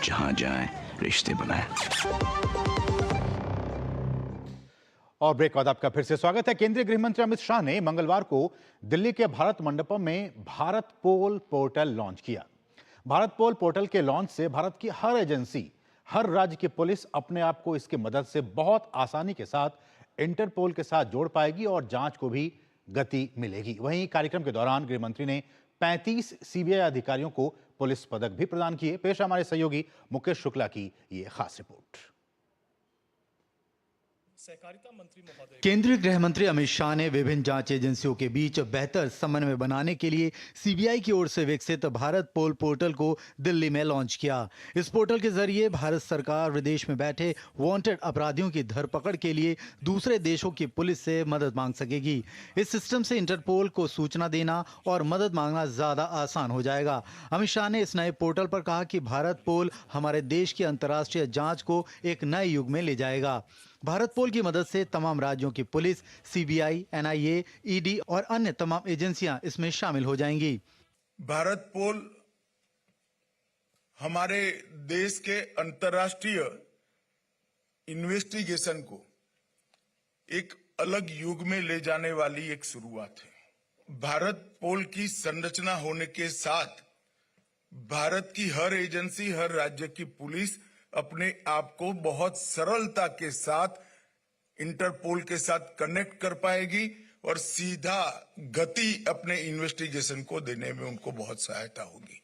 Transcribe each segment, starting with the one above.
जहां जाएं, रिश्ते बनाएं। और ब्रेक के बाद आपका फिर से स्वागत है। केंद्रीय गृह मंत्री अमित शाह ने मंगलवार को दिल्ली के भारत मंडपम में भारत पोल पोर्टल लॉन्च किया। भारत पोल पोर्टल के लॉन्च से भारत की हर एजेंसी, हर राज्य की पुलिस अपने आप को इसकी मदद से बहुत आसानी के साथ इंटरपोल के साथ जोड़ पाएगी और जांच को भी गति मिलेगी। वहीं कार्यक्रम के दौरान गृह मंत्री ने 35 सीबीआई अधिकारियों को पुलिस पदक भी प्रदान किए। पेश हमारे सहयोगी मुकेश शुक्ला की ये खास रिपोर्ट। सहकारिता मंत्री महोदय। केंद्रीय गृह मंत्री अमित शाह ने विभिन्न जांच एजेंसियों के बीच बेहतर समन्वय बनाने के लिए सीबीआई की ओर से विकसित भारत पोल पोर्टल को दिल्ली में लॉन्च किया। इस पोर्टल के जरिए भारत सरकार विदेश में बैठे वांटेड अपराधियों की धरपकड़ के लिए दूसरे देशों की पुलिस से मदद मांग सकेगी। इस सिस्टम से इंटरपोल को सूचना देना और मदद मांगना ज्यादा आसान हो जाएगा। अमित शाह ने इस नए पोर्टल पर कहा कि भारत पोल हमारे देश की अंतर्राष्ट्रीय जांच को एक नए युग में ले जाएगा। भारत पोल की मदद से तमाम राज्यों की पुलिस, सीबीआई, एनआईए, ईडी और अन्य तमाम एजेंसियां इसमें शामिल हो जाएंगी। भारत पोल हमारे देश के अंतर्राष्ट्रीय इन्वेस्टिगेशन को एक अलग युग में ले जाने वाली एक शुरुआत है। भारत पोल की संरचना होने के साथ भारत की हर एजेंसी, हर राज्य की पुलिस अपने आप को बहुत सरलता के साथ इंटरपोल के साथ कनेक्ट कर पाएगी और सीधा गति अपने इन्वेस्टिगेशन को देने में उनको बहुत सहायता होगी।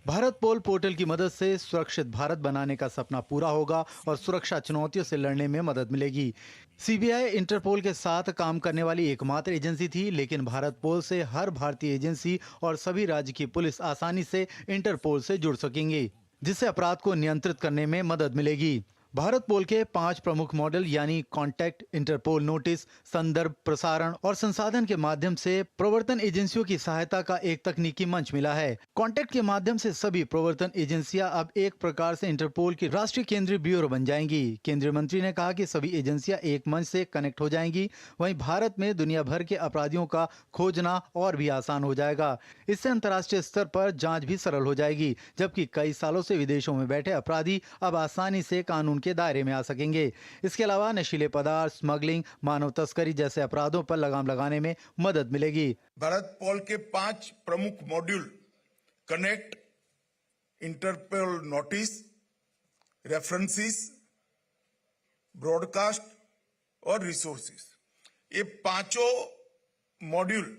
भारत पोल पोर्टल की मदद से सुरक्षित भारत बनाने का सपना पूरा होगा और सुरक्षा चुनौतियों से लड़ने में मदद मिलेगी। सीबीआई इंटरपोल के साथ काम करने वाली एकमात्र एजेंसी थी, लेकिन भारत पोल से हर भारतीय एजेंसी और सभी राज्य की पुलिस आसानी से इंटरपोल से जुड़ सकेंगे, जिससे अपराध को नियंत्रित करने में मदद मिलेगी। भारत पोल के 5 प्रमुख मॉडल यानी कॉन्टैक्ट, इंटरपोल नोटिस, संदर्भ, प्रसारण और संसाधन के माध्यम से प्रवर्तन एजेंसियों की सहायता का एक तकनीकी मंच मिला है। कॉन्टैक्ट के माध्यम से सभी प्रवर्तन एजेंसियां अब एक प्रकार से इंटरपोल की राष्ट्रीय केंद्रीय ब्यूरो बन जाएंगी। केंद्रीय मंत्री ने कहा कि सभी एजेंसियां एक मंच से कनेक्ट हो जाएंगी। वहीं भारत में दुनिया भर के अपराधियों का खोजना और भी आसान हो जाएगा। इससे अंतर्राष्ट्रीय स्तर पर जांच भी सरल हो जाएगी, जबकि कई सालों से विदेशों में बैठे अपराधी अब आसानी से कानून के दायरे में आ सकेंगे। इसके अलावा नशीले पदार्थ, स्मगलिंग, मानव तस्करी जैसे अपराधों पर लगाम लगाने में मदद मिलेगी। भारत पोल के 5 प्रमुख module connect, Interpol notice, references, broadcast और रिसोर्सेस, ये पांचों मॉड्यूल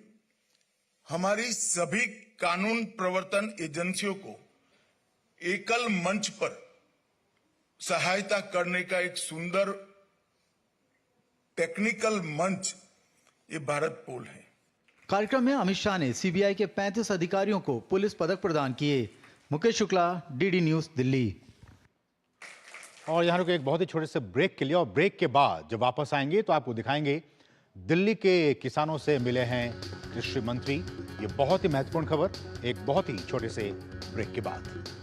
हमारी सभी कानून प्रवर्तन एजेंसियों को एकल मंच पर सहायता करने का एक सुंदर टेक्निकल मंच ये भारत पोल है। कार्यक्रम में अमित शाह ने सीबीआई के 35 अधिकारियों को पुलिस पदक प्रदान किए। Mukesh Shukla, DD news, Delhi. और यहाँ रुके एक बहुत ही छोटे से ब्रेक के लिए, और ब्रेक के बाद जब वापस आएंगे तो आपको दिखाएंगे दिल्ली के किसानों से मिले हैं कृषि मंत्री। ये बहुत ही महत्वपूर्ण खबर एक बहुत ही छोटे से ब्रेक के बाद।